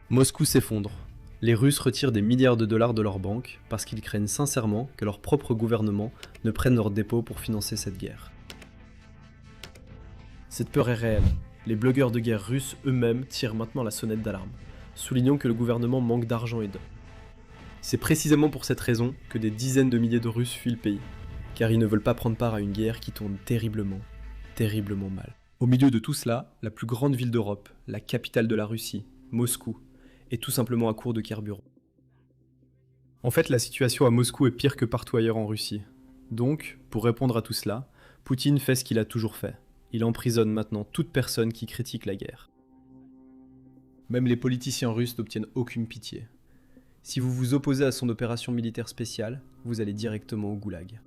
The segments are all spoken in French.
Moscou s'effondre. Les Russes retirent des milliards de dollars de leur banque parce qu'ils craignent sincèrement que leur propre gouvernement ne prenne leurs dépôts pour financer cette guerre. Cette peur est réelle. Les blogueurs de guerre russes eux-mêmes tirent maintenant la sonnette d'alarme, soulignant que le gouvernement manque d'argent et d'hommes. C'est précisément pour cette raison que des dizaines de milliers de Russes fuient le pays, car ils ne veulent pas prendre part à une guerre qui tourne terriblement, terriblement mal. Au milieu de tout cela, la plus grande ville d'Europe, la capitale de la Russie, Moscou, est tout simplement à court de carburant. En fait, la situation à Moscou est pire que partout ailleurs en Russie. Donc, pour répondre à tout cela, Poutine fait ce qu'il a toujours fait. Il emprisonne maintenant toute personne qui critique la guerre. Même les politiciens russes n'obtiennent aucune pitié. Si vous vous opposez à son opération militaire spéciale, vous allez directement au goulag.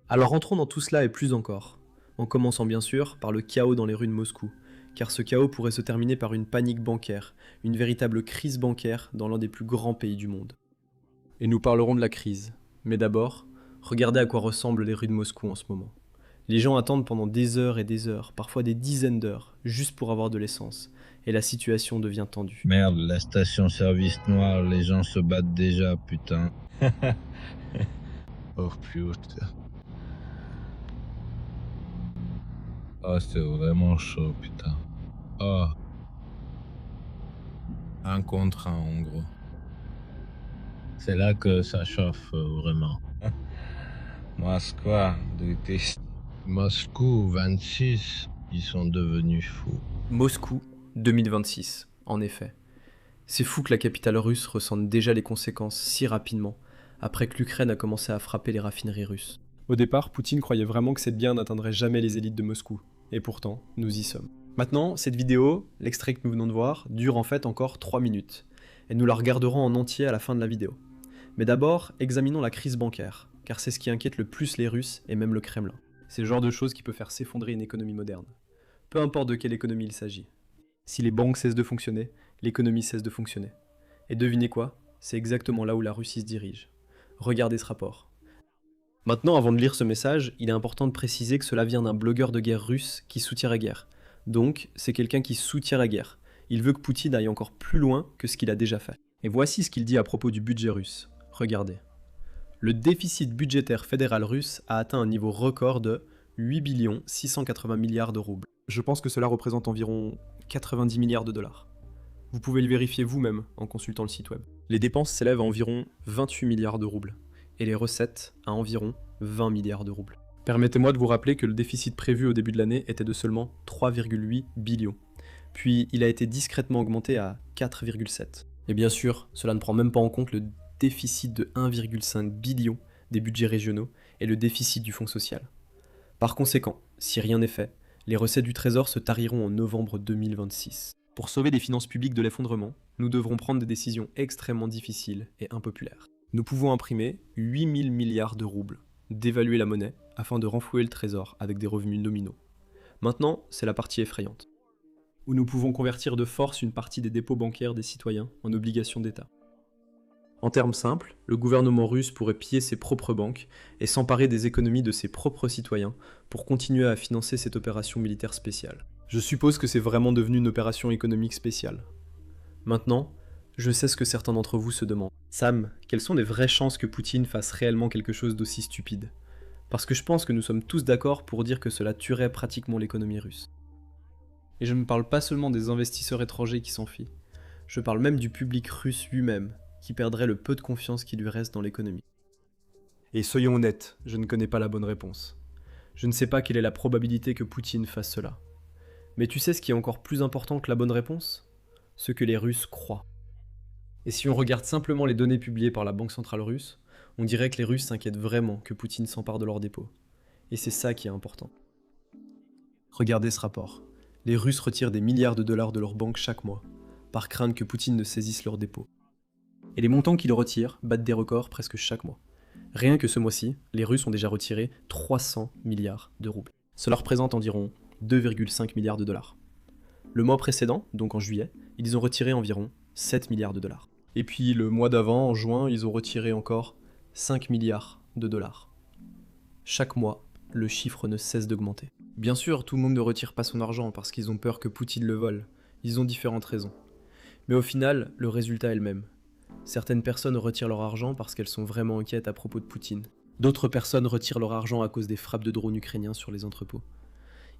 Alors entrons dans tout cela et plus encore, en commençant bien sûr par le chaos dans les rues de Moscou, car ce chaos pourrait se terminer par une panique bancaire, une véritable crise bancaire dans l'un des plus grands pays du monde. Et nous parlerons de la crise, mais d'abord, regardez à quoi ressemblent les rues de Moscou en ce moment. Les gens attendent pendant des heures et des heures, parfois des dizaines d'heures, juste pour avoir de l'essence, et la situation devient tendue. Merde, la station-service noire, les gens se battent déjà, putain. Oh putain. Oh, c'est vraiment chaud, putain. Oh. Un contre un, en gros. C'est là que ça chauffe, vraiment. Moscou, Moscou, 26, ils sont devenus fous. Moscou, 2026, en effet. C'est fou que la capitale russe ressente déjà les conséquences si rapidement, après que l'Ukraine a commencé à frapper les raffineries russes. Au départ, Poutine croyait vraiment que cette guerre n'atteindrait jamais les élites de Moscou. Et pourtant, nous y sommes. Maintenant, cette vidéo, l'extrait que nous venons de voir, dure en fait encore 3 minutes. Et nous la regarderons en entier à la fin de la vidéo. Mais d'abord, examinons la crise bancaire, car c'est ce qui inquiète le plus les Russes et même le Kremlin. C'est le genre de choses qui peut faire s'effondrer une économie moderne. Peu importe de quelle économie il s'agit. Si les banques cessent de fonctionner, l'économie cesse de fonctionner. Et devinez quoi? C'est exactement là où la Russie se dirige. Regardez ce rapport. Maintenant, avant de lire ce message, il est important de préciser que cela vient d'un blogueur de guerre russe qui soutient la guerre. Donc, c'est quelqu'un qui soutient la guerre. Il veut que Poutine aille encore plus loin que ce qu'il a déjà fait. Et voici ce qu'il dit à propos du budget russe. Regardez. Le déficit budgétaire fédéral russe a atteint un niveau record de 8 680 milliards de roubles. Je pense que cela représente environ 90 milliards de dollars. Vous pouvez le vérifier vous-même en consultant le site web. Les dépenses s'élèvent à environ 28 milliards de roubles, et les recettes à environ 20 milliards de roubles. Permettez-moi de vous rappeler que le déficit prévu au début de l'année était de seulement 3,8 billions, puis il a été discrètement augmenté à 4,7. Et bien sûr, cela ne prend même pas en compte le déficit de 1,5 billion des budgets régionaux et le déficit du fonds social. Par conséquent, si rien n'est fait, les recettes du Trésor se tariront en novembre 2026. Pour sauver des finances publiques de l'effondrement, nous devrons prendre des décisions extrêmement difficiles et impopulaires. Nous pouvons imprimer 8000 milliards de roubles, dévaluer la monnaie afin de renflouer le Trésor avec des revenus nominaux. Maintenant, c'est la partie effrayante, où nous pouvons convertir de force une partie des dépôts bancaires des citoyens en obligations d'État. En termes simples, le gouvernement russe pourrait piller ses propres banques et s'emparer des économies de ses propres citoyens pour continuer à financer cette opération militaire spéciale. Je suppose que c'est vraiment devenu une opération économique spéciale. Maintenant, je sais ce que certains d'entre vous se demandent. Sam, quelles sont les vraies chances que Poutine fasse réellement quelque chose d'aussi stupide? Parce que je pense que nous sommes tous d'accord pour dire que cela tuerait pratiquement l'économie russe. Et je ne parle pas seulement des investisseurs étrangers qui s'enfuient, je parle même du public russe lui-même, qui perdrait le peu de confiance qui lui reste dans l'économie. Et soyons honnêtes, je ne connais pas la bonne réponse. Je ne sais pas quelle est la probabilité que Poutine fasse cela. Mais tu sais ce qui est encore plus important que la bonne réponse? Ce que les Russes croient. Et si on regarde simplement les données publiées par la Banque centrale russe, on dirait que les Russes s'inquiètent vraiment que Poutine s'empare de leurs dépôts. Et c'est ça qui est important. Regardez ce rapport. Les Russes retirent des milliards de dollars de leurs banques chaque mois, par crainte que Poutine ne saisisse leurs dépôts. Et les montants qu'ils retirent battent des records presque chaque mois. Rien que ce mois-ci, les Russes ont déjà retiré 300 milliards de roubles. Cela représente environ 2,5 milliards de dollars. Le mois précédent, donc en juillet, ils ont retiré environ 7 milliards de dollars. Et puis le mois d'avant, en juin, ils ont retiré encore 5 milliards de dollars. Chaque mois, le chiffre ne cesse d'augmenter. Bien sûr, tout le monde ne retire pas son argent parce qu'ils ont peur que Poutine le vole. Ils ont différentes raisons. Mais au final, le résultat est le même. Certaines personnes retirent leur argent parce qu'elles sont vraiment inquiètes à propos de Poutine. D'autres personnes retirent leur argent à cause des frappes de drones ukrainiens sur les entrepôts.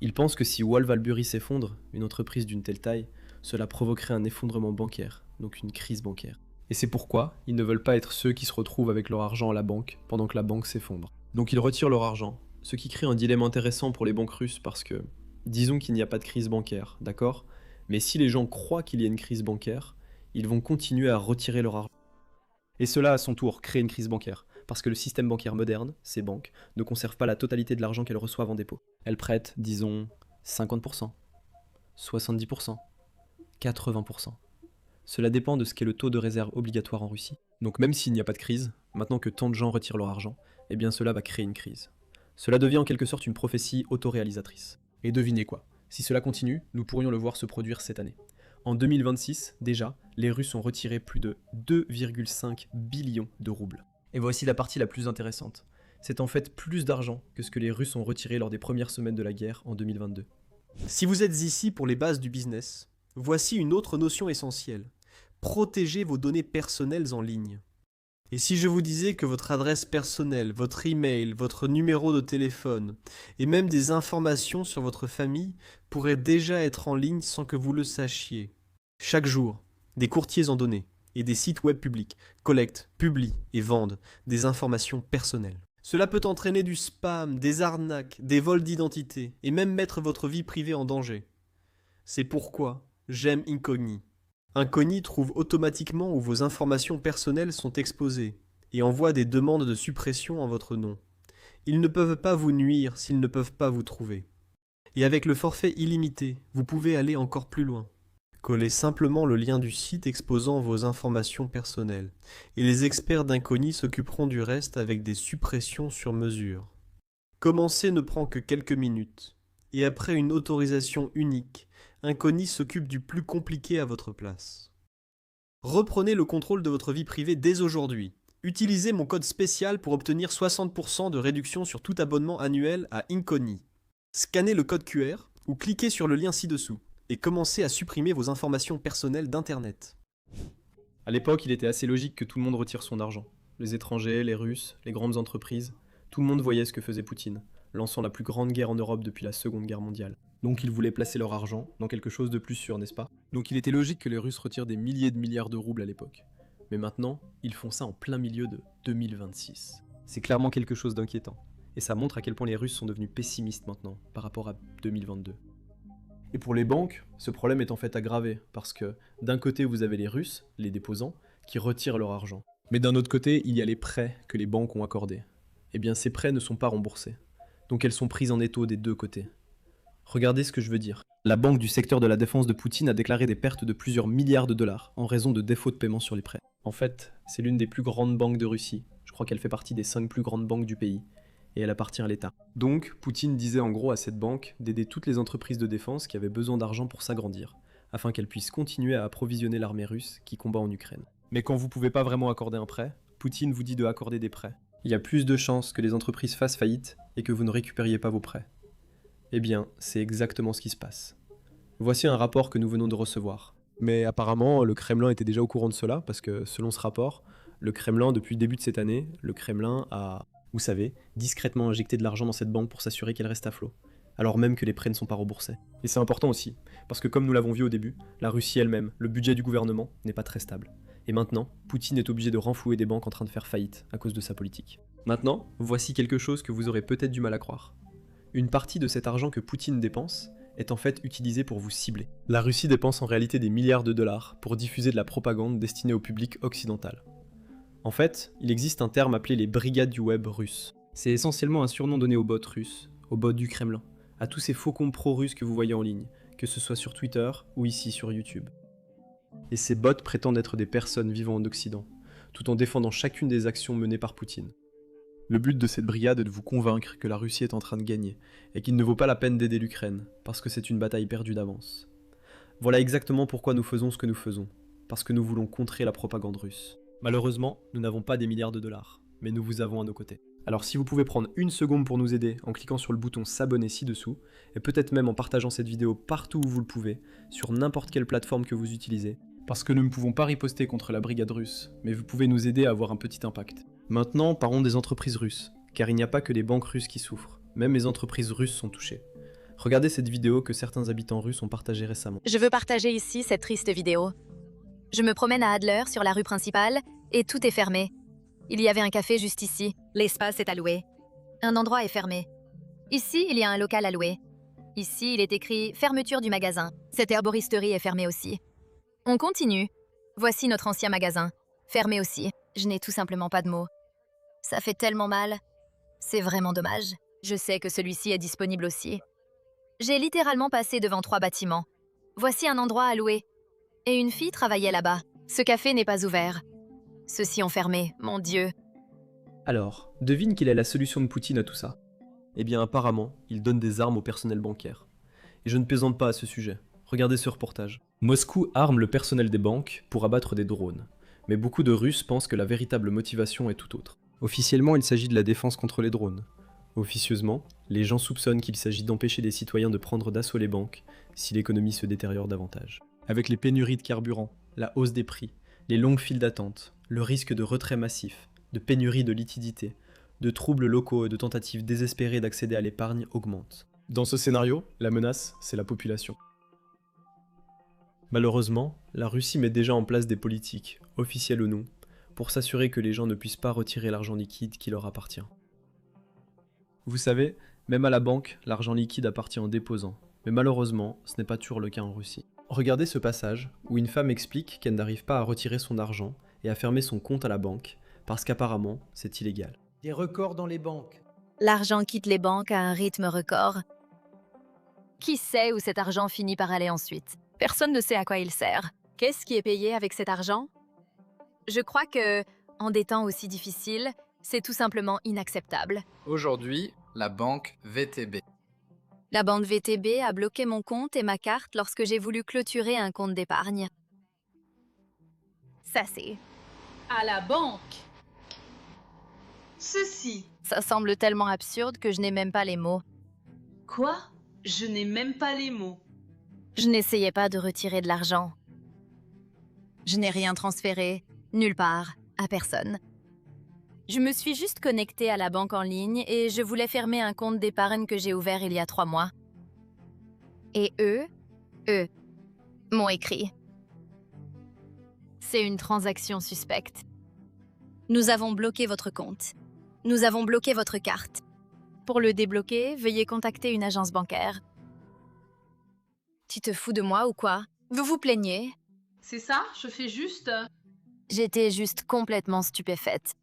Ils pensent que si Wall Valbury s'effondre, une entreprise d'une telle taille, cela provoquerait un effondrement bancaire, donc une crise bancaire. Et c'est pourquoi ils ne veulent pas être ceux qui se retrouvent avec leur argent à la banque pendant que la banque s'effondre. Donc ils retirent leur argent, ce qui crée un dilemme intéressant pour les banques russes parce que, disons qu'il n'y a pas de crise bancaire, d'accord? Mais si les gens croient qu'il y a une crise bancaire, ils vont continuer à retirer leur argent. Et cela, à son tour, crée une crise bancaire, parce que le système bancaire moderne, ces banques, ne conservent pas la totalité de l'argent qu'elles reçoivent en dépôt. Elles prêtent, disons, 50%, 70%, 80%. Cela dépend de ce qu'est le taux de réserve obligatoire en Russie. Donc même s'il n'y a pas de crise, maintenant que tant de gens retirent leur argent, eh bien cela va créer une crise. Cela devient en quelque sorte une prophétie autoréalisatrice. Et devinez quoi? Si cela continue, nous pourrions le voir se produire cette année. En 2026, déjà, les Russes ont retiré plus de 2,5 billions de roubles. Et voici la partie la plus intéressante. C'est en fait plus d'argent que ce que les Russes ont retiré lors des premières semaines de la guerre en 2022. Si vous êtes ici pour les bases du business, voici une autre notion essentielle. Protégez vos données personnelles en ligne. Et si je vous disais que votre adresse personnelle, votre email, votre numéro de téléphone et même des informations sur votre famille pourraient déjà être en ligne sans que vous le sachiez. Chaque jour, des courtiers en données et des sites web publics collectent, publient et vendent des informations personnelles. Cela peut entraîner du spam, des arnaques, des vols d'identité et même mettre votre vie privée en danger. C'est pourquoi j'aime Incogni. Incogni trouve automatiquement où vos informations personnelles sont exposées et envoie des demandes de suppression en votre nom. Ils ne peuvent pas vous nuire s'ils ne peuvent pas vous trouver. Et avec le forfait illimité, vous pouvez aller encore plus loin. Collez simplement le lien du site exposant vos informations personnelles et les experts d'Incogni s'occuperont du reste avec des suppressions sur mesure. Commencer ne prend que quelques minutes et après une autorisation unique, Incogni s'occupe du plus compliqué à votre place. Reprenez le contrôle de votre vie privée dès aujourd'hui. Utilisez mon code spécial pour obtenir 60% de réduction sur tout abonnement annuel à Incogni. Scannez le code QR ou cliquez sur le lien ci-dessous et commencez à supprimer vos informations personnelles d'Internet. À l'époque, il était assez logique que tout le monde retire son argent. Les étrangers, les Russes, les grandes entreprises, tout le monde voyait ce que faisait Poutine, lançant la plus grande guerre en Europe depuis la Seconde Guerre mondiale. Donc ils voulaient placer leur argent dans quelque chose de plus sûr, n'est-ce pas? Donc il était logique que les Russes retirent des milliers de milliards de roubles à l'époque. Mais maintenant, ils font ça en plein milieu de 2026. C'est clairement quelque chose d'inquiétant. Et ça montre à quel point les Russes sont devenus pessimistes maintenant, par rapport à 2022. Et pour les banques, ce problème est en fait aggravé, parce que d'un côté vous avez les Russes, les déposants, qui retirent leur argent. Mais d'un autre côté, il y a les prêts que les banques ont accordés. Eh bien ces prêts ne sont pas remboursés. Donc elles sont prises en étau des deux côtés. Regardez ce que je veux dire. La banque du secteur de la défense de Poutine a déclaré des pertes de plusieurs milliards de dollars en raison de défauts de paiement sur les prêts. En fait, c'est l'une des plus grandes banques de Russie. Je crois qu'elle fait partie des 5 plus grandes banques du pays. Et elle appartient à l'État. Donc, Poutine disait en gros à cette banque d'aider toutes les entreprises de défense qui avaient besoin d'argent pour s'agrandir, afin qu'elles puissent continuer à approvisionner l'armée russe qui combat en Ukraine. Mais quand vous pouvez pas vraiment accorder un prêt, Poutine vous dit de accorder des prêts. Il y a plus de chances que les entreprises fassent faillite et que vous ne récupériez pas vos prêts. Eh bien, c'est exactement ce qui se passe. Voici un rapport que nous venons de recevoir. Mais apparemment, le Kremlin était déjà au courant de cela, parce que selon ce rapport, le Kremlin, depuis le début de cette année, le Kremlin a, vous savez, discrètement injecté de l'argent dans cette banque pour s'assurer qu'elle reste à flot, alors même que les prêts ne sont pas remboursés. Et c'est important aussi, parce que comme nous l'avons vu au début, la Russie elle-même, le budget du gouvernement, n'est pas très stable. Et maintenant, Poutine est obligé de renflouer des banques en train de faire faillite à cause de sa politique. Maintenant, voici quelque chose que vous aurez peut-être du mal à croire. Une partie de cet argent que Poutine dépense est en fait utilisée pour vous cibler. La Russie dépense en réalité des milliards de dollars pour diffuser de la propagande destinée au public occidental. En fait, il existe un terme appelé les brigades du web russe. C'est essentiellement un surnom donné aux bots russes, aux bots du Kremlin, à tous ces faucons pro-russes que vous voyez en ligne, que ce soit sur Twitter ou ici sur YouTube. Et ces bots prétendent être des personnes vivant en Occident, tout en défendant chacune des actions menées par Poutine. Le but de cette brigade est de vous convaincre que la Russie est en train de gagner, et qu'il ne vaut pas la peine d'aider l'Ukraine, parce que c'est une bataille perdue d'avance. Voilà exactement pourquoi nous faisons ce que nous faisons, parce que nous voulons contrer la propagande russe. Malheureusement, nous n'avons pas des milliards de dollars, mais nous vous avons à nos côtés. Alors si vous pouvez prendre une seconde pour nous aider en cliquant sur le bouton s'abonner ci-dessous, et peut-être même en partageant cette vidéo partout où vous le pouvez, sur n'importe quelle plateforme que vous utilisez, parce que nous ne pouvons pas riposter contre la brigade russe, mais vous pouvez nous aider à avoir un petit impact. Maintenant, parlons des entreprises russes, car il n'y a pas que les banques russes qui souffrent, même les entreprises russes sont touchées. Regardez cette vidéo que certains habitants russes ont partagée récemment. Je veux partager ici cette triste vidéo. Je me promène à Adler sur la rue principale et tout est fermé. Il y avait un café juste ici. L'espace est alloué. Un endroit est fermé. Ici, il y a un local à louer. Ici, il est écrit « Fermeture du magasin ». Cette herboristerie est fermée aussi. On continue. Voici notre ancien magasin. Fermé aussi. Je n'ai tout simplement pas de mots. Ça fait tellement mal. C'est vraiment dommage. Je sais que celui-ci est disponible aussi. J'ai littéralement passé devant 3 bâtiments. Voici un endroit à louer. Et une fille travaillait là-bas. Ce café n'est pas ouvert. Ceux-ci ont fermé, mon Dieu. Alors, devine quelle est la solution de Poutine à tout ça? Eh bien apparemment, il donne des armes au personnel bancaire. Et je ne plaisante pas à ce sujet. Regardez ce reportage. Moscou arme le personnel des banques pour abattre des drones. Mais beaucoup de Russes pensent que la véritable motivation est tout autre. Officiellement, il s'agit de la défense contre les drones. Officieusement, les gens soupçonnent qu'il s'agit d'empêcher des citoyens de prendre d'assaut les banques si l'économie se détériore davantage. Avec les pénuries de carburant, la hausse des prix, les longues files d'attente, le risque de retrait massif, de pénurie de liquidités, de troubles locaux et de tentatives désespérées d'accéder à l'épargne augmentent. Dans ce scénario, la menace, c'est la population. Malheureusement, la Russie met déjà en place des politiques, officielles ou non, pour s'assurer que les gens ne puissent pas retirer l'argent liquide qui leur appartient. Vous savez, même à la banque, l'argent liquide appartient aux déposants, mais malheureusement, ce n'est pas toujours le cas en Russie. Regardez ce passage où une femme explique qu'elle n'arrive pas à retirer son argent et à fermer son compte à la banque parce qu'apparemment, c'est illégal. Des records dans les banques. L'argent quitte les banques à un rythme record. Qui sait où cet argent finit par aller ensuite? Personne ne sait à quoi il sert. Qu'est-ce qui est payé avec cet argent? Je crois que, en des temps aussi difficiles, c'est tout simplement inacceptable. Aujourd'hui, la banque VTB. La banque VTB a bloqué mon compte et ma carte lorsque j'ai voulu clôturer un compte d'épargne. Ça c'est... À la banque. Ceci. Ça semble tellement absurde que je n'ai même pas les mots. Quoi? Je n'ai même pas les mots. Je n'essayais pas de retirer de l'argent. Je n'ai rien transféré, nulle part, à personne. Je me suis juste connectée à la banque en ligne et je voulais fermer un compte d'épargne que j'ai ouvert il y a 3 mois. Et eux m'ont écrit. C'est une transaction suspecte. Nous avons bloqué votre compte. Nous avons bloqué votre carte. Pour le débloquer, veuillez contacter une agence bancaire. Tu te fous de moi ou quoi? Vous vous plaignez? C'est ça? Je fais juste... J'étais juste complètement stupéfaite.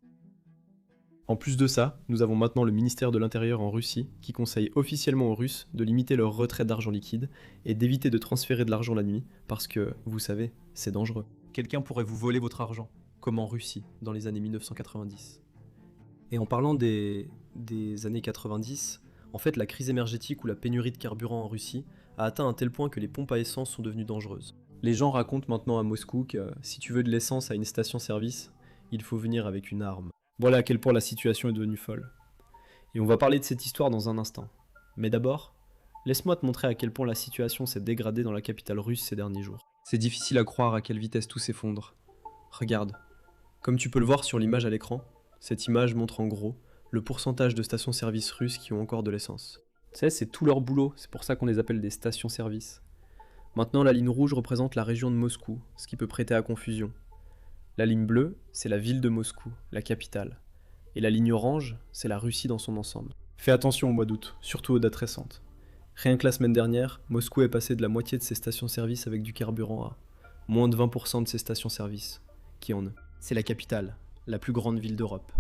En plus de ça, nous avons maintenant le ministère de l'Intérieur en Russie qui conseille officiellement aux Russes de limiter leur retrait d'argent liquide et d'éviter de transférer de l'argent la nuit parce que, vous savez, c'est dangereux. Quelqu'un pourrait vous voler votre argent, comme en Russie dans les années 1990. Et en parlant des années 90, en fait la crise énergétique ou la pénurie de carburant en Russie a atteint un tel point que les pompes à essence sont devenues dangereuses. Les gens racontent maintenant à Moscou que si tu veux de l'essence à une station-service, il faut venir avec une arme. Voilà à quel point la situation est devenue folle. Et on va parler de cette histoire dans un instant. Mais d'abord, laisse-moi te montrer à quel point la situation s'est dégradée dans la capitale russe ces derniers jours. C'est difficile à croire à quelle vitesse tout s'effondre. Regarde. Comme tu peux le voir sur l'image à l'écran, cette image montre en gros le pourcentage de stations-service russes qui ont encore de l'essence. Tu sais, c'est tout leur boulot, c'est pour ça qu'on les appelle des stations-service. Maintenant, la ligne rouge représente la région de Moscou, ce qui peut prêter à confusion. La ligne bleue, c'est la ville de Moscou, la capitale. Et la ligne orange, c'est la Russie dans son ensemble. Fais attention au mois d'août, surtout aux dates récentes. Rien que la semaine dernière, Moscou est passé de la moitié de ses stations-service avec du carburant à moins de 20% de ses stations-service qui en ont. C'est la capitale, la plus grande ville d'Europe.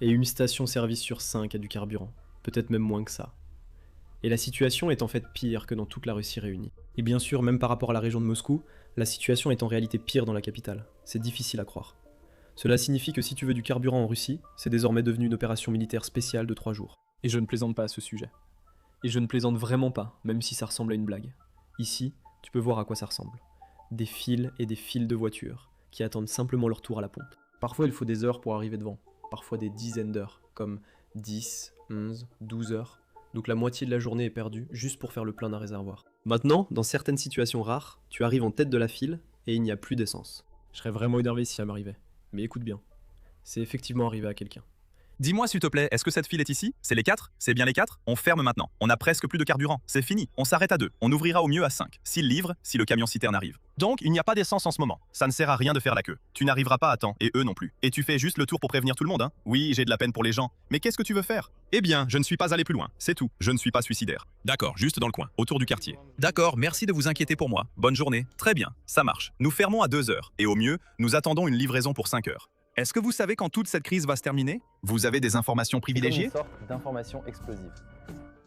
Et une station-service sur 5 a du carburant, peut-être même moins que ça. Et la situation est en fait pire que dans toute la Russie réunie. Et bien sûr, même par rapport à la région de Moscou, la situation est en réalité pire dans la capitale. C'est difficile à croire. Cela signifie que si tu veux du carburant en Russie, c'est désormais devenu une opération militaire spéciale de 3 jours. Et je ne plaisante pas à ce sujet. Et je ne plaisante vraiment pas, même si ça ressemble à une blague. Ici, tu peux voir à quoi ça ressemble. Des files et des files de voitures, qui attendent simplement leur tour à la pompe. Parfois il faut des heures pour arriver devant, parfois des dizaines d'heures, comme 10, 11, 12 heures. Donc la moitié de la journée est perdue juste pour faire le plein d'un réservoir. Maintenant, dans certaines situations rares, tu arrives en tête de la file et il n'y a plus d'essence. Je serais vraiment énervé si ça m'arrivait. Mais écoute bien, c'est effectivement arrivé à quelqu'un. Dis-moi s'il te plaît, est-ce que cette file est ici? C'est les 4? C'est bien les 4? On ferme maintenant. On a presque plus de carburant. C'est fini. On s'arrête à 2. On ouvrira au mieux à 5. S'il livre, si le camion citerne arrive. Donc, il n'y a pas d'essence en ce moment. Ça ne sert à rien de faire la queue. Tu n'arriveras pas à temps, et eux non plus. Et tu fais juste le tour pour prévenir tout le monde, hein? Oui, j'ai de la peine pour les gens. Mais qu'est-ce que tu veux faire? Eh bien, je ne suis pas allé plus loin. C'est tout. Je ne suis pas suicidaire. D'accord, juste dans le coin, autour du quartier. D'accord, merci de vous inquiéter pour moi. Bonne journée. Très bien, ça marche. Nous fermons à 2 heures. Et au mieux, nous attendons une livraison pour 5 heures. Est-ce que vous savez quand toute cette crise va se terminer? Vous avez des informations privilégiées? Une sorte d'information explosive.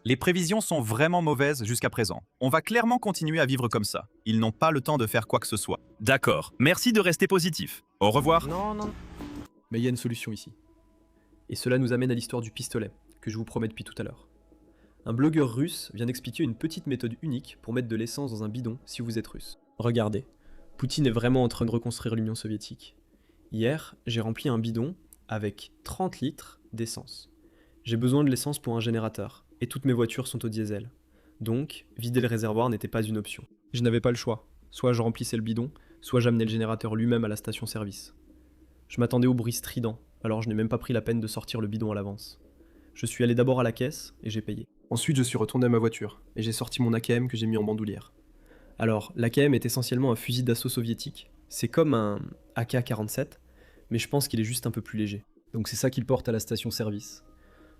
Les prévisions sont vraiment mauvaises jusqu'à présent. On va clairement continuer à vivre comme ça. Ils n'ont pas le temps de faire quoi que ce soit. D'accord, merci de rester positif. Au revoir. Non. Mais il y a une solution ici. Et cela nous amène à l'histoire du pistolet, que je vous promets depuis tout à l'heure. Un blogueur russe vient d'expliquer une petite méthode unique pour mettre de l'essence dans un bidon si vous êtes russe. Regardez, Poutine est vraiment en train de reconstruire l'Union soviétique. Hier, j'ai rempli un bidon avec 30 litres d'essence. J'ai besoin de l'essence pour un générateur, et toutes mes voitures sont au diesel. Donc, vider le réservoir n'était pas une option. Je n'avais pas le choix. Soit je remplissais le bidon, soit j'amenais le générateur lui-même à la station-service. Je m'attendais au bruit strident, alors je n'ai même pas pris la peine de sortir le bidon à l'avance. Je suis allé d'abord à la caisse, et j'ai payé. Ensuite, je suis retourné à ma voiture, et j'ai sorti mon AKM que j'ai mis en bandoulière. Alors, l'AKM est essentiellement un fusil d'assaut soviétique. C'est comme un AK-47, mais je pense qu'il est juste un peu plus léger. Donc c'est ça qu'il porte à la station-service.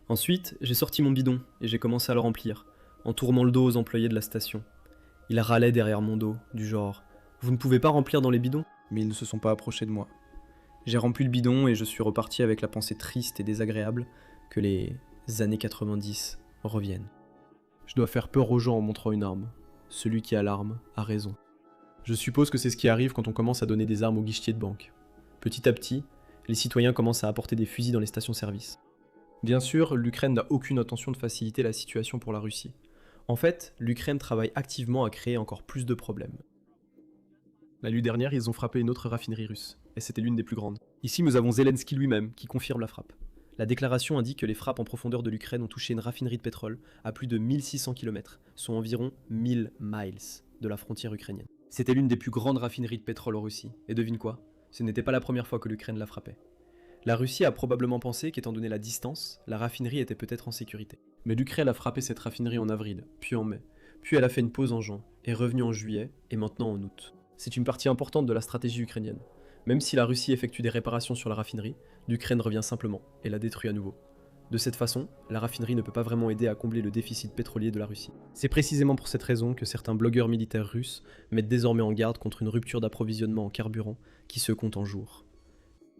Ensuite, j'ai sorti mon bidon et j'ai commencé à le remplir, en tournant le dos aux employés de la station. Ils râlaient derrière mon dos, du genre « Vous ne pouvez pas remplir dans les bidons ?» Mais ils ne se sont pas approchés de moi. J'ai rempli le bidon et je suis reparti avec la pensée triste et désagréable que les années 90 reviennent. Je dois faire peur aux gens en montrant une arme. Celui qui a l'arme a raison. Je suppose que c'est ce qui arrive quand on commence à donner des armes aux guichetiers de banque. Petit à petit, les citoyens commencent à apporter des fusils dans les stations-service. Bien sûr, l'Ukraine n'a aucune intention de faciliter la situation pour la Russie. En fait, l'Ukraine travaille activement à créer encore plus de problèmes. La nuit dernière, ils ont frappé une autre raffinerie russe, et c'était l'une des plus grandes. Ici, nous avons Zelensky lui-même, qui confirme la frappe. La déclaration indique que les frappes en profondeur de l'Ukraine ont touché une raffinerie de pétrole à plus de 1600 km, soit environ 1000 miles de la frontière ukrainienne. C'était l'une des plus grandes raffineries de pétrole en Russie, et devine quoi? Ce n'était pas la première fois que l'Ukraine la frappait. La Russie a probablement pensé qu'étant donné la distance, la raffinerie était peut-être en sécurité. Mais l'Ukraine a frappé cette raffinerie en avril, puis en mai, puis elle a fait une pause en juin, est revenue en juillet, et maintenant en août. C'est une partie importante de la stratégie ukrainienne. Même si la Russie effectue des réparations sur la raffinerie, l'Ukraine revient simplement et la détruit à nouveau. De cette façon, la raffinerie ne peut pas vraiment aider à combler le déficit pétrolier de la Russie. C'est précisément pour cette raison que certains blogueurs militaires russes mettent désormais en garde contre une rupture d'approvisionnement en carburant qui se compte en jours.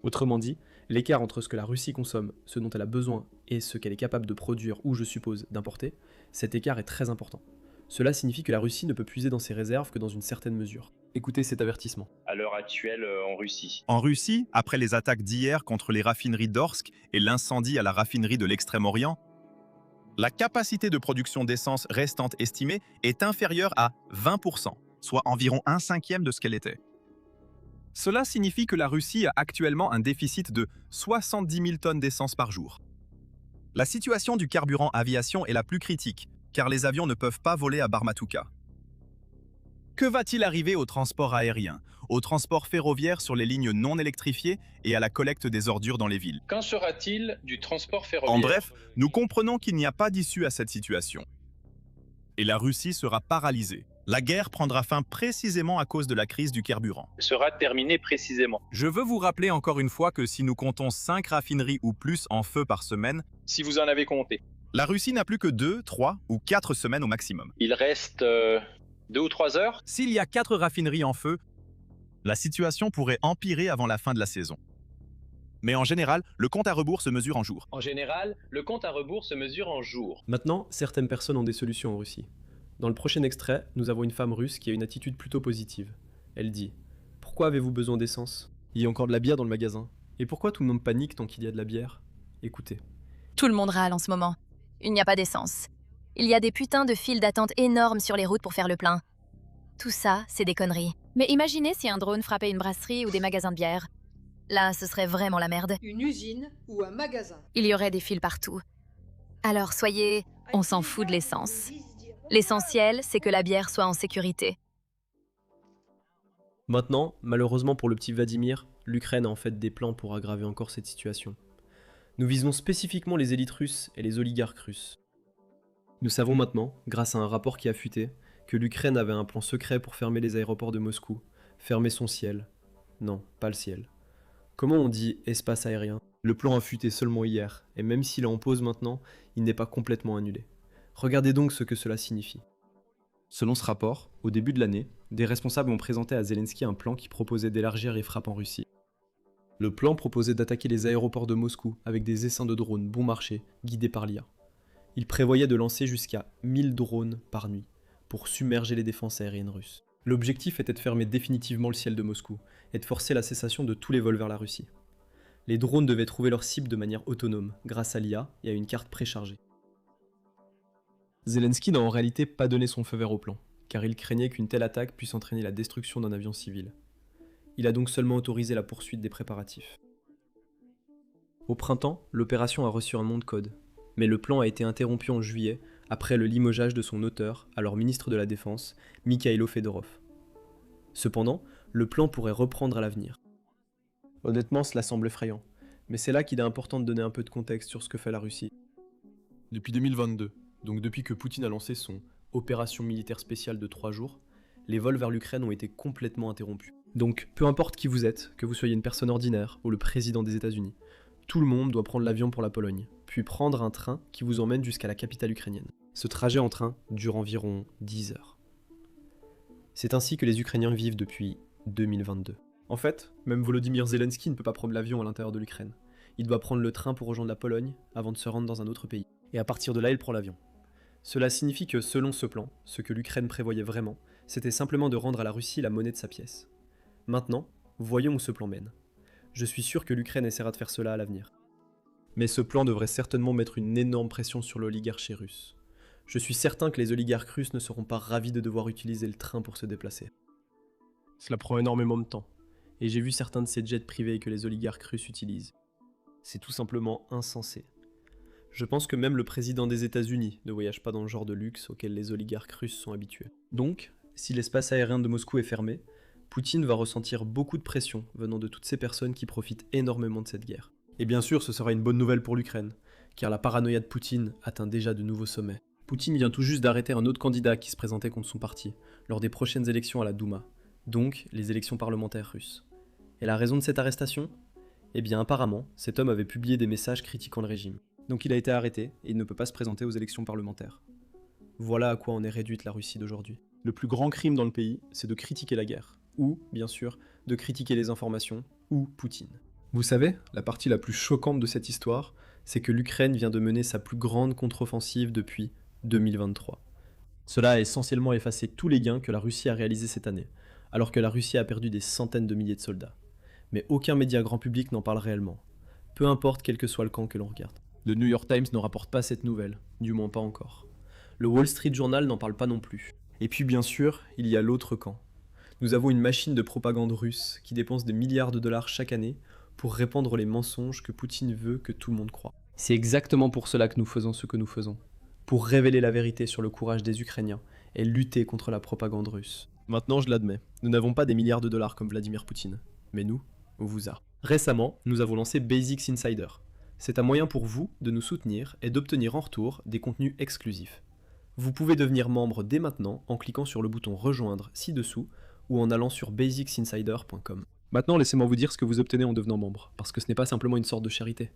Autrement dit, l'écart entre ce que la Russie consomme, ce dont elle a besoin, et ce qu'elle est capable de produire ou, je suppose, d'importer, cet écart est très important. Cela signifie que la Russie ne peut puiser dans ses réserves que dans une certaine mesure. Écoutez cet avertissement. À l'heure actuelle en Russie. En Russie, après les attaques d'hier contre les raffineries d'Orsk et l'incendie à la raffinerie de l'Extrême-Orient, la capacité de production d'essence restante estimée est inférieure à 20%, soit environ 1/5 de ce qu'elle était. Cela signifie que la Russie a actuellement un déficit de 70 000 tonnes d'essence par jour. La situation du carburant aviation est la plus critique, car les avions ne peuvent pas voler à Barmatouka. Que va-t-il arriver au transport aérien, au transport ferroviaire sur les lignes non électrifiées et à la collecte des ordures dans les villes? Qu'en sera-t-il du transport ferroviaire? En bref, nous comprenons qu'il n'y a pas d'issue à cette situation. Et la Russie sera paralysée. La guerre prendra fin précisément à cause de la crise du carburant. Sera terminée précisément. Je veux vous rappeler encore une fois que si nous comptons 5 raffineries ou plus en feu par semaine, Si vous en avez compté. la Russie n'a plus que 2, 3 ou 4 semaines au maximum. Il reste 2 ou 3 heures. S'il y a 4 raffineries en feu, la situation pourrait empirer avant la fin de la saison. Mais en général, le compte à rebours se mesure en jours. En général, le compte à rebours se mesure en jours. Maintenant, certaines personnes ont des solutions en Russie. Dans le prochain extrait, nous avons une femme russe qui a une attitude plutôt positive. Elle dit « Pourquoi avez-vous besoin d'essence? Il y a encore de la bière dans le magasin. Et pourquoi tout le monde panique tant qu'il y a de la bière? Écoutez. » Tout le monde râle en ce moment. Il n'y a pas d'essence. Il y a des putains de files d'attente énormes sur les routes pour faire le plein. Tout ça, c'est des conneries. Mais imaginez si un drone frappait une brasserie ou des magasins de bière. Là, ce serait vraiment la merde. Une usine ou un magasin. Il y aurait des files partout. Alors soyez... On s'en fout de l'essence. L'essentiel, c'est que la bière soit en sécurité. Maintenant, malheureusement pour le petit Vladimir, l'Ukraine a en fait des plans pour aggraver encore cette situation. Nous visons spécifiquement les élites russes et les oligarques russes. Nous savons maintenant, grâce à un rapport qui a fuité, que l'Ukraine avait un plan secret pour fermer les aéroports de Moscou, fermer son ciel. Non, pas le ciel. Comment on dit espace aérien? Le plan a fuité seulement hier, et même s'il est en pause maintenant, il n'est pas complètement annulé. Regardez donc ce que cela signifie. Selon ce rapport, au début de l'année, des responsables ont présenté à Zelensky un plan qui proposait d'élargir les frappes en Russie. Le plan proposait d'attaquer les aéroports de Moscou avec des essaims de drones bon marché, guidés par l'IA. Il prévoyait de lancer jusqu'à 1000 drones par nuit, pour submerger les défenses aériennes russes. L'objectif était de fermer définitivement le ciel de Moscou, et de forcer la cessation de tous les vols vers la Russie. Les drones devaient trouver leur cible de manière autonome, grâce à l'IA et à une carte préchargée. Zelensky n'a en réalité pas donné son feu vert au plan, car il craignait qu'une telle attaque puisse entraîner la destruction d'un avion civil. Il a donc seulement autorisé la poursuite des préparatifs. Au printemps, l'opération a reçu un nom de code, mais le plan a été interrompu en juillet après le limogeage de son auteur, alors ministre de la Défense, Mikhailo Fedorov. Cependant, le plan pourrait reprendre à l'avenir. Honnêtement, cela semble effrayant, mais c'est là qu'il est important de donner un peu de contexte sur ce que fait la Russie. Depuis 2022, donc depuis que Poutine a lancé son opération militaire spéciale de 3 jours, les vols vers l'Ukraine ont été complètement interrompus. Donc, peu importe qui vous êtes, que vous soyez une personne ordinaire ou le président des États-Unis, tout le monde doit prendre l'avion pour la Pologne, puis prendre un train qui vous emmène jusqu'à la capitale ukrainienne. Ce trajet en train dure environ 10 heures. C'est ainsi que les Ukrainiens vivent depuis 2022. En fait, même Volodymyr Zelensky ne peut pas prendre l'avion à l'intérieur de l'Ukraine. Il doit prendre le train pour rejoindre la Pologne avant de se rendre dans un autre pays. Et à partir de là, il prend l'avion. Cela signifie que selon ce plan, ce que l'Ukraine prévoyait vraiment, c'était simplement de rendre à la Russie la monnaie de sa pièce. Maintenant, voyons où ce plan mène. Je suis sûr que l'Ukraine essaiera de faire cela à l'avenir. Mais ce plan devrait certainement mettre une énorme pression sur l'oligarchie russe. Je suis certain que les oligarques russes ne seront pas ravis de devoir utiliser le train pour se déplacer. Cela prend énormément de temps, et j'ai vu certains de ces jets privés que les oligarques russes utilisent. C'est tout simplement insensé. Je pense que même le président des États-Unis ne voyage pas dans le genre de luxe auquel les oligarques russes sont habitués. Donc, si l'espace aérien de Moscou est fermé, Poutine va ressentir beaucoup de pression venant de toutes ces personnes qui profitent énormément de cette guerre. Et bien sûr, ce sera une bonne nouvelle pour l'Ukraine, car la paranoïa de Poutine atteint déjà de nouveaux sommets. Poutine vient tout juste d'arrêter un autre candidat qui se présentait contre son parti, lors des prochaines élections à la Douma, donc les élections parlementaires russes. Et la raison de cette arrestation? Eh bien apparemment, cet homme avait publié des messages critiquant le régime. Donc il a été arrêté, et il ne peut pas se présenter aux élections parlementaires. Voilà à quoi en est réduite la Russie d'aujourd'hui. Le plus grand crime dans le pays, c'est de critiquer la guerre, ou, bien sûr, de critiquer les informations, ou Poutine. Vous savez, la partie la plus choquante de cette histoire, c'est que l'Ukraine vient de mener sa plus grande contre-offensive depuis 2023. Cela a essentiellement effacé tous les gains que la Russie a réalisés cette année, alors que la Russie a perdu des centaines de milliers de soldats. Mais aucun média grand public n'en parle réellement, peu importe quel que soit le camp que l'on regarde. Le New York Times ne rapporte pas cette nouvelle, du moins pas encore. Le Wall Street Journal n'en parle pas non plus. Et puis bien sûr, il y a l'autre camp. Nous avons une machine de propagande russe qui dépense des milliards de dollars chaque année pour répandre les mensonges que Poutine veut que tout le monde croie. C'est exactement pour cela que nous faisons ce que nous faisons. Pour révéler la vérité sur le courage des Ukrainiens et lutter contre la propagande russe. Maintenant, je l'admets, nous n'avons pas des milliards de dollars comme Vladimir Poutine, mais nous, on vous a. Récemment, nous avons lancé Basics Insider. C'est un moyen pour vous de nous soutenir et d'obtenir en retour des contenus exclusifs. Vous pouvez devenir membre dès maintenant en cliquant sur le bouton rejoindre ci-dessous ou en allant sur basicsinsider.com. Maintenant, laissez-moi vous dire ce que vous obtenez en devenant membre, parce que ce n'est pas simplement une sorte de charité.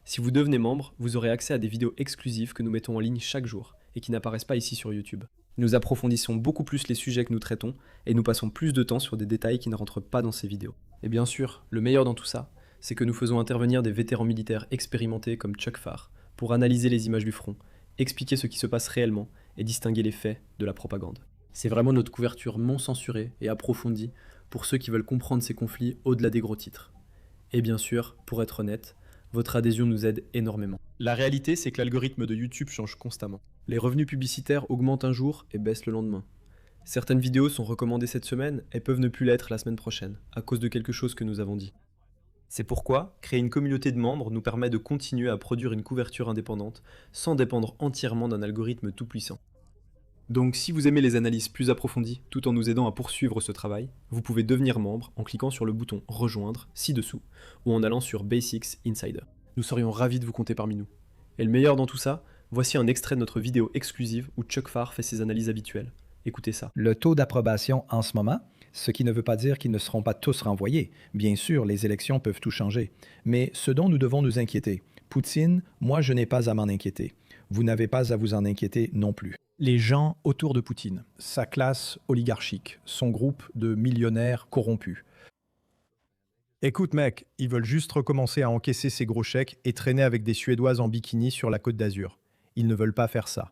Si vous devenez membre, vous aurez accès à des vidéos exclusives que nous mettons en ligne chaque jour et qui n'apparaissent pas ici sur YouTube. Nous approfondissons beaucoup plus les sujets que nous traitons et nous passons plus de temps sur des détails qui ne rentrent pas dans ces vidéos. Et bien sûr, le meilleur dans tout ça, c'est que nous faisons intervenir des vétérans militaires expérimentés comme Chuck Farr pour analyser les images du front, expliquer ce qui se passe réellement et distinguer les faits de la propagande. C'est vraiment notre couverture non censurée et approfondie pour ceux qui veulent comprendre ces conflits au-delà des gros titres. Et bien sûr, pour être honnête, votre adhésion nous aide énormément. La réalité, c'est que l'algorithme de YouTube change constamment. Les revenus publicitaires augmentent un jour et baissent le lendemain. Certaines vidéos sont recommandées cette semaine et peuvent ne plus l'être la semaine prochaine, à cause de quelque chose que nous avons dit. C'est pourquoi, créer une communauté de membres nous permet de continuer à produire une couverture indépendante sans dépendre entièrement d'un algorithme tout-puissant. Donc si vous aimez les analyses plus approfondies, tout en nous aidant à poursuivre ce travail, vous pouvez devenir membre en cliquant sur le bouton Rejoindre ci-dessous, ou en allant sur Basics Insider. Nous serions ravis de vous compter parmi nous. Et le meilleur dans tout ça, voici un extrait de notre vidéo exclusive où Chuck Farr fait ses analyses habituelles. Écoutez ça. Le taux d'approbation en ce moment, ce qui ne veut pas dire qu'ils ne seront pas tous renvoyés. Bien sûr, les élections peuvent tout changer. Mais ce dont nous devons nous inquiéter, Poutine, moi je n'ai pas à m'en inquiéter. Vous n'avez pas à vous en inquiéter non plus. Les gens autour de Poutine, sa classe oligarchique, son groupe de millionnaires corrompus. Écoute mec, ils veulent juste recommencer à encaisser ces gros chèques et traîner avec des Suédoises en bikini sur la Côte d'Azur. Ils ne veulent pas faire ça.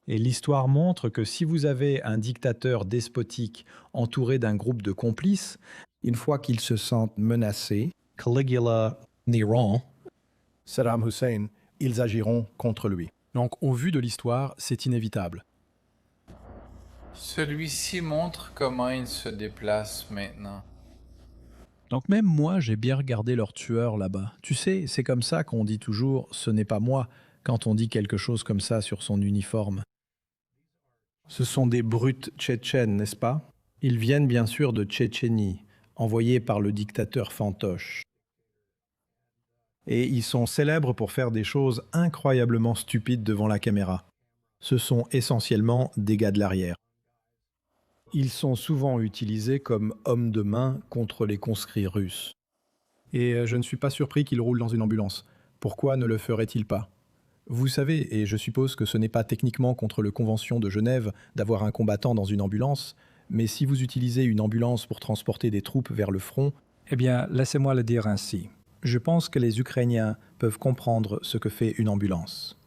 Et l'histoire montre que si vous avez un dictateur despotique entouré d'un groupe de complices, Une fois qu'ils se sentent menacés, Caligula, Néron, Saddam Hussein, ils agiront contre lui. Donc au vu de l'histoire, c'est inévitable. Celui-ci montre comment il se déplace maintenant. Donc même moi, j'ai bien regardé leur tueur là-bas. Tu sais, c'est comme ça qu'on dit toujours « ce n'est pas moi » quand on dit quelque chose comme ça sur son uniforme. Ce sont des brutes tchétchènes, n'est-ce pas? Ils viennent bien sûr de Tchétchénie, envoyés par le dictateur fantoche. Et ils sont célèbres pour faire des choses incroyablement stupides devant la caméra. Ce sont essentiellement des gars de l'arrière. Ils sont souvent utilisés comme hommes de main contre les conscrits russes. Et je ne suis pas surpris qu'ils roulent dans une ambulance. Pourquoi ne le feraient-ils pas? Vous savez, et je suppose que ce n'est pas techniquement contre le Convention de Genève d'avoir un combattant dans une ambulance, mais si vous utilisez une ambulance pour transporter des troupes vers le front, eh bien, laissez-moi le dire ainsi. Je pense que les Ukrainiens peuvent comprendre ce que fait une ambulance.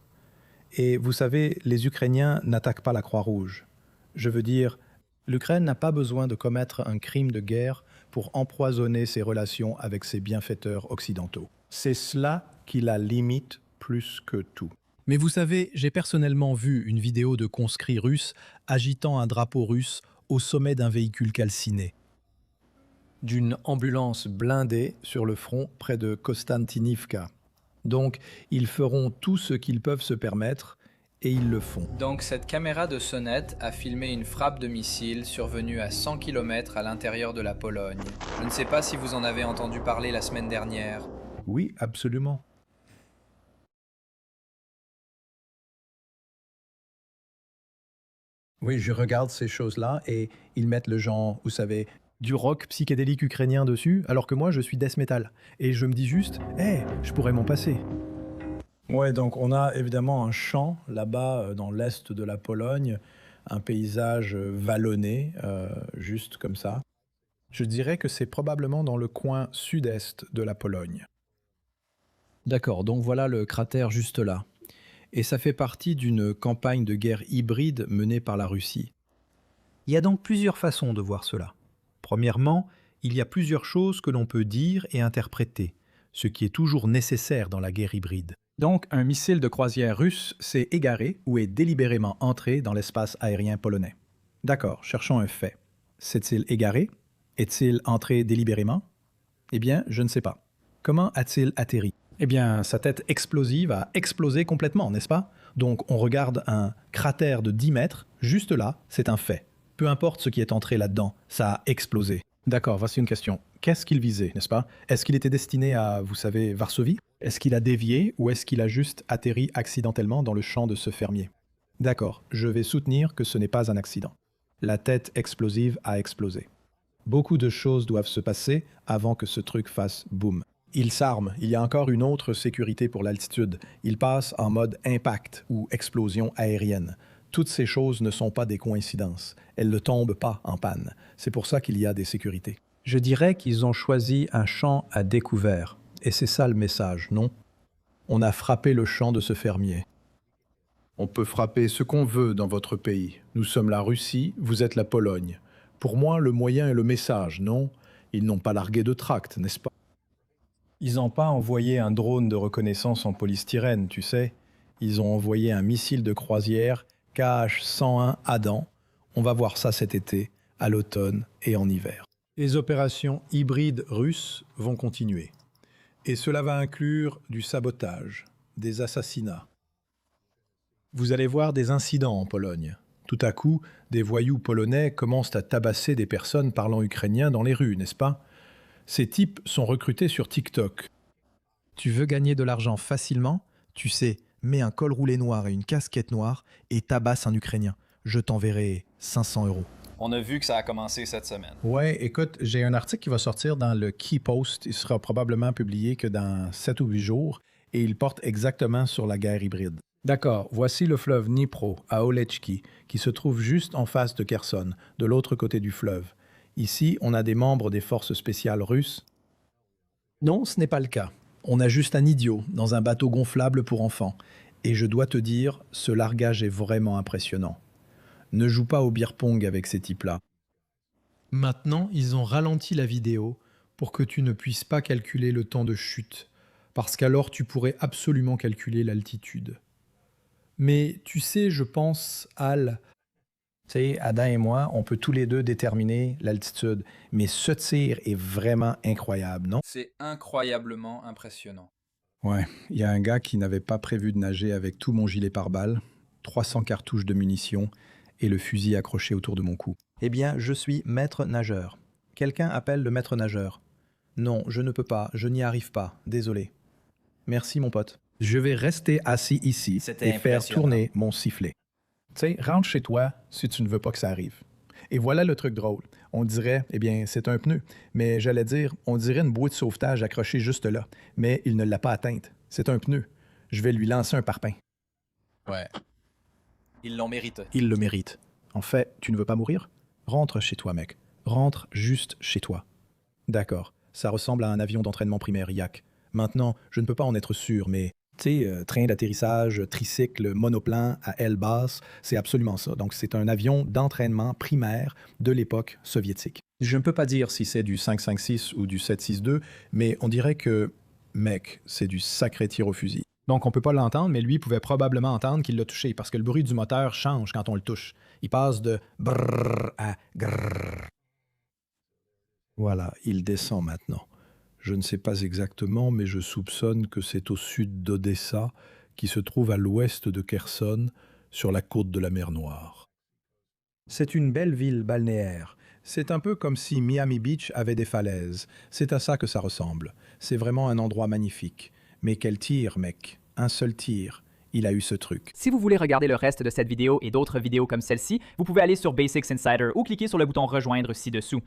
Et vous savez, les Ukrainiens n'attaquent pas la Croix-Rouge. Je veux dire, l'Ukraine n'a pas besoin de commettre un crime de guerre pour empoisonner ses relations avec ses bienfaiteurs occidentaux. C'est cela qui la limite plus que tout. Mais vous savez, j'ai personnellement vu une vidéo de conscrits russes agitant un drapeau russe au sommet d'un véhicule calciné. D'une ambulance blindée sur le front près de Konstantinivka. Donc, ils feront tout ce qu'ils peuvent se permettre, et ils le font. Donc cette caméra de sonnette a filmé une frappe de missile survenue à 100 km à l'intérieur de la Pologne. Je ne sais pas si vous en avez entendu parler la semaine dernière. Oui, absolument. Oui, je regarde ces choses-là et ils mettent le genre, vous savez, du rock psychédélique ukrainien dessus, alors que moi je suis death metal. Et je me dis juste, hé, je pourrais m'en passer. Ouais, donc on a évidemment un champ là-bas dans l'est de la Pologne, un paysage vallonné, juste comme ça. Je dirais que c'est probablement dans le coin sud-est de la Pologne. D'accord, donc voilà le cratère juste là. Et ça fait partie d'une campagne de guerre hybride menée par la Russie. Il y a donc plusieurs façons de voir cela. Premièrement, il y a plusieurs choses que l'on peut dire et interpréter, ce qui est toujours nécessaire dans la guerre hybride. Donc, un missile de croisière russe s'est égaré ou est délibérément entré dans l'espace aérien polonais. D'accord, cherchons un fait. S'est-il égaré? Est-il entré délibérément? Eh bien, je ne sais pas. Comment a-t-il atterri? Eh bien, sa tête explosive a explosé complètement, n'est-ce pas? Donc, on regarde un cratère de 10 mètres, juste là, c'est un fait. Peu importe ce qui est entré là-dedans, ça a explosé. D'accord, voici une question. Qu'est-ce qu'il visait, n'est-ce pas? Est-ce qu'il était destiné à, vous savez, Varsovie? Est-ce qu'il a dévié ou est-ce qu'il a juste atterri accidentellement dans le champ de ce fermier? D'accord, je vais soutenir que ce n'est pas un accident. La tête explosive a explosé. Beaucoup de choses doivent se passer avant que ce truc fasse boum. Il s'arme, il y a encore une autre sécurité pour l'altitude. Il passe en mode impact ou explosion aérienne. Toutes ces choses ne sont pas des coïncidences. Elles ne tombent pas en panne. C'est pour ça qu'il y a des sécurités. Je dirais qu'ils ont choisi un champ à découvert. Et c'est ça le message, non? On a frappé le champ de ce fermier. On peut frapper ce qu'on veut dans votre pays. Nous sommes la Russie, vous êtes la Pologne. Pour moi, le moyen est le message, non? Ils n'ont pas largué de tracts, n'est-ce pas? Ils n'ont pas envoyé un drone de reconnaissance en polystyrène, tu sais. Ils ont envoyé un missile de croisière KH-101 Adam. On va voir ça cet été, à l'automne et en hiver. Les opérations hybrides russes vont continuer. Et cela va inclure du sabotage, des assassinats. Vous allez voir des incidents en Pologne. Tout à coup, des voyous polonais commencent à tabasser des personnes parlant ukrainien dans les rues, n'est-ce pas? Ces types sont recrutés sur TikTok. Tu veux gagner de l'argent facilement? Tu sais, mets un col roulé noir et une casquette noire et tabasse un Ukrainien. Je t'enverrai 500 €. On a vu que ça a commencé cette semaine. Ouais, écoute, j'ai un article qui va sortir dans le Key Post. Il sera probablement publié que dans 7 ou 8 jours et il porte exactement sur la guerre hybride. D'accord, voici le fleuve Dnipro, à Olechki, qui se trouve juste en face de Kherson, de l'autre côté du fleuve. Ici, on a des membres des forces spéciales russes. Non, ce n'est pas le cas. On a juste un idiot dans un bateau gonflable pour enfants. Et je dois te dire, ce largage est vraiment impressionnant. Ne joue pas au beer pong avec ces types-là. Maintenant, ils ont ralenti la vidéo pour que tu ne puisses pas calculer le temps de chute, parce qu'alors tu pourrais absolument calculer l'altitude. Mais tu sais, je pense, Al... Tu sais, Adam et moi, on peut tous les deux déterminer l'altitude, mais ce tir est vraiment incroyable, non? C'est incroyablement impressionnant. Ouais, il y a un gars qui n'avait pas prévu de nager avec tout mon gilet pare-balles, 300 cartouches de munitions et le fusil accroché autour de mon cou. Eh bien, je suis maître nageur. Quelqu'un appelle le maître nageur. Non, je ne peux pas, je n'y arrive pas, désolé. Merci mon pote. Je vais rester assis ici et faire tourner mon sifflet. Tu sais, rentre chez toi si tu ne veux pas que ça arrive. Et voilà le truc drôle. On dirait, eh bien, c'est un pneu. Mais j'allais dire, on dirait une bouée de sauvetage accrochée juste là. Mais il ne l'a pas atteinte. C'est un pneu. Je vais lui lancer un parpaing. Ouais. Ils l'ont mérité. Il le mérite. En fait, tu ne veux pas mourir? Rentre chez toi, mec. Rentre juste chez toi. D'accord. Ça ressemble à un avion d'entraînement primaire, Yak. Maintenant, je ne peux pas en être sûr, mais... Tu sais, train d'atterrissage, tricycle, monoplan à aile basse, c'est absolument ça. Donc, c'est un avion d'entraînement primaire de l'époque soviétique. Je ne peux pas dire si c'est du 5.56 ou du 7.62, mais on dirait que, mec, c'est du sacré tir au fusil. Donc, on peut pas l'entendre, mais lui pouvait probablement entendre qu'il l'a touché, parce que le bruit du moteur change quand on le touche. Il passe de brrr à grrr. Voilà, il descend maintenant. Je ne sais pas exactement, mais je soupçonne que c'est au sud d'Odessa, qui se trouve à l'ouest de Kherson, sur la côte de la mer Noire. C'est une belle ville balnéaire. C'est un peu comme si Miami Beach avait des falaises. C'est à ça que ça ressemble. C'est vraiment un endroit magnifique. Mais quel tir, mec. Un seul tir. Il a eu ce truc. Si vous voulez regarder le reste de cette vidéo et d'autres vidéos comme celle-ci, vous pouvez aller sur Basics Insider ou cliquer sur le bouton rejoindre ci-dessous.